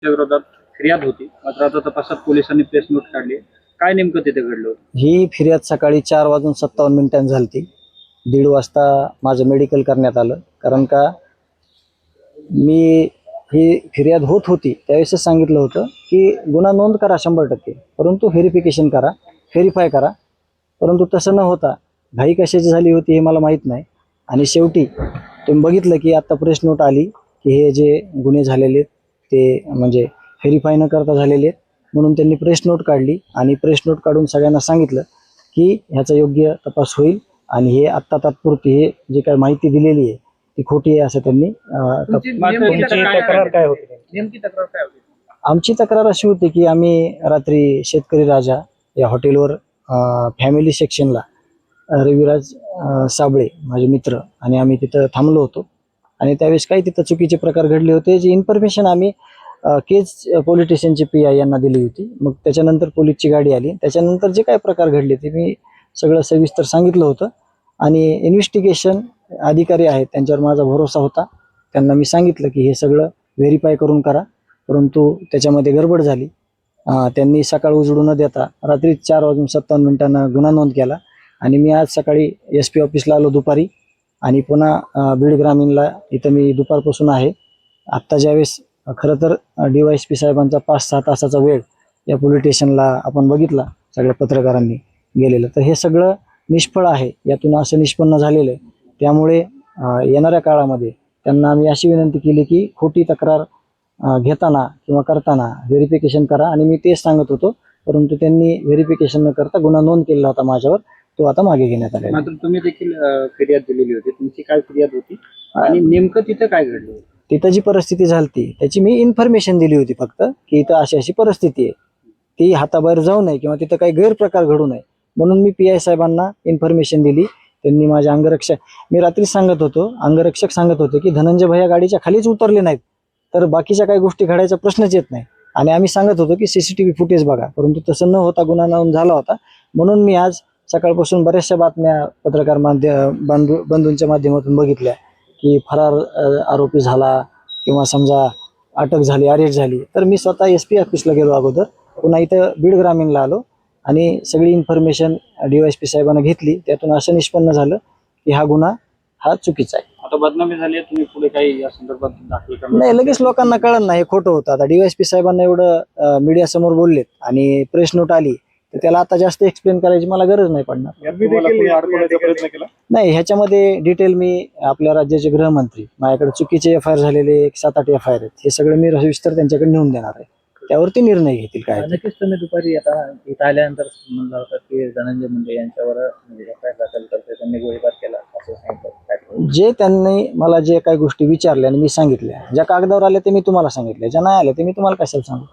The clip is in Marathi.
विरोधात फिर्याद होती, मात्र आता तपासात पोलिसांनी प्रेस नोट काढली. काय नेमकं तिथे घडलं होतं? ही फिर्याद सकाळी 4:57 झाली. 1:30 वाजता माझं मेडिकल करण्यात आलं. कारण का मी ही फिर्याद होत होती त्यावेळेसच सांगितलं होतं की गुन्हा नोंद करा 100%, परंतु व्हेरिफिकेशन करा, व्हेरीफाय करा. परंतु तसं न होता घाई कशाची झाली होती हे मला माहीत नाही. आणि शेवटी तुम्ही बघितलं की आता प्रेस नोट आली की हे जे गुन्हे झालेले आहेत ते म्हणजे व्हेरीफाय न करता झालेले आहेत, म्हणून त्यांनी प्रेस नोट काढली आणि प्रेस नोट काढून सगळ्यांना सांगितलं की ह्याचा योग्य तपास होईल आणि हे आत्ता तात्पुरती हे जे काही माहिती दिलेली आहे ती खोटी आहे असं त्यांनी तक्रार काय होती? नेमकी तक्रार काय होती? आमची तक्रार अशी होती की आम्ही रात्री शेतकरी राजा या हॉटेलवर फॅमिली सेक्शनला रविराज साबळे माझे मित्र आणि आम्ही तिथं थांबलो होतो. आणि त्यावेळेस काही तिथं चुकीचे प्रकार घडले होते, जी इन्फॉर्मेशन आम्ही केज पोलीस स्टेशनचे PI यांना दिली होती. मग त्याच्यानंतर पोलीसची गाडी आली, त्याच्यानंतर जे काही प्रकार घडले ते मी सगळं सविस्तर सांगितलं होतं. आणि इन्व्हेस्टिगेशन अधिकारी आहेत त्यांच्यावर माझा भरोसा होता. त्यांना मी सांगितलं की हे सगळं व्हेरीफाय करून करा, परंतु त्याच्यामध्ये गडबड झाली. त्यांनी सकाळ उजडू न देता रात्री 4:57 गुन्हा नोंद केला. आणि मी आज सकाळी SP ऑफिसला आलो दुपारी आणि पुन्हा बीड ग्रामीणला इथं मी दुपारपासून आहे. आत्ता ज्यावेळेस खरं तर DYSP साहेबांचा 5-6 तासाचा वेळ या पोलीस स्टेशनला आपण बघितला सगळ्या पत्रकारांनी गेलेलं, तर हे सगळं निष्फळ आहे. यातून असं निष्पन्न झालेलं आहे. त्यामुळे येणाऱ्या काळामध्ये त्यांना आम्ही अशी विनंती केली की खोटी तक्रार घेताना किंवा करताना व्हेरिफिकेशन करा. आणि मी तेच सांगत होतो, परंतु त्यांनी व्हेरिफिकेशन न करता गुन्हा नोंद केलेला होता माझ्यावर, तो आता मागे घेण्यात आलेला. मात्र तुम्ही देखील फिर्याद दिलेली होती. तुमची काय फिर्याद होती आणि नेमकं तिथं काय घडलं? तिथं जी परिस्थिती झाली त्याची मी इन्फॉर्मेशन दिली होती फक्त की इथं अशी अशी परिस्थिती आहे, ती हाताबाहेर जाऊ नये किंवा तिथं काही गैरप्रकार घडू नये म्हणून मी PI साहेबांना इन्फॉर्मेशन दिली. त्यांनी माझ्या मी रात्री सांगत होतो, अंगरक्षक सांगत होते की धनंजय भैया गाडीच्या खालीच उतरले नाहीत तर बाकीच्या काही गोष्टी घडायचा प्रश्नच येत नाही. आणि आम्ही सांगत होतो की CCTV फुटेज बघा, परंतु तसं न होता गुन्हा नोंद झाला होता. म्हणून मी आज सकाळपासून बऱ्याचशा बातम्या पत्रकार बंधूंच्या माध्यमातून बघितल्या की फरार आरोपी झाला किंवा समजा अटक झाली, अरेस्ट झाली. तर मी स्वतः SP ऑफिसला गेलो अगोदर, पुन्हा इथं बीड ग्रामीणला आलो आणि सगळी इन्फॉर्मेशन DYSP साहेबांना घेतली. त्यातून असं निष्पन्न झालं की हा गुन्हा हा चुकीचा आहे. आता बदनामी झाली आहे, तुम्ही पुढे काही या संदर्भात दाखल करणार? नाही, लगेच लोकांना कळलं नाही हे खोटं होतं. आता DYSP साहेबांना एवढं मीडिया समोर बोललेत आणि प्रेस नोट आली तर त्याला आता जास्त एक्सप्लेन करायची मला गरज नाही पडणार. प्रयत्न केला नाही, ह्याच्यामध्ये डिटेल मी आपल्या राज्याचे गृहमंत्री, माझ्याकडे चुकीचे FIR झालेले 7-8 FIR आहेत, हे सगळं मी सविस्तर त्यांच्याकडे नेऊन देणार आहे. त्यावरती निर्णय घेतील. काय नक्कीच तुम्ही दुपारी आता इथं आल्यानंतर म्हणलं होतं की धनंजय मुंडे यांच्यावर म्हणजे FIR दाखल करते, त्यांनी गोळीबार केला असं सांगितलं. जे त्यांनी मला जे काही गोष्टी विचारल्या आणि मी सांगितल्या, ज्या कागदावर आल्या ते मी तुम्हाला सांगितल्या, ज्या नाही आल्या ते मी तुम्हाला कशाला सांगू.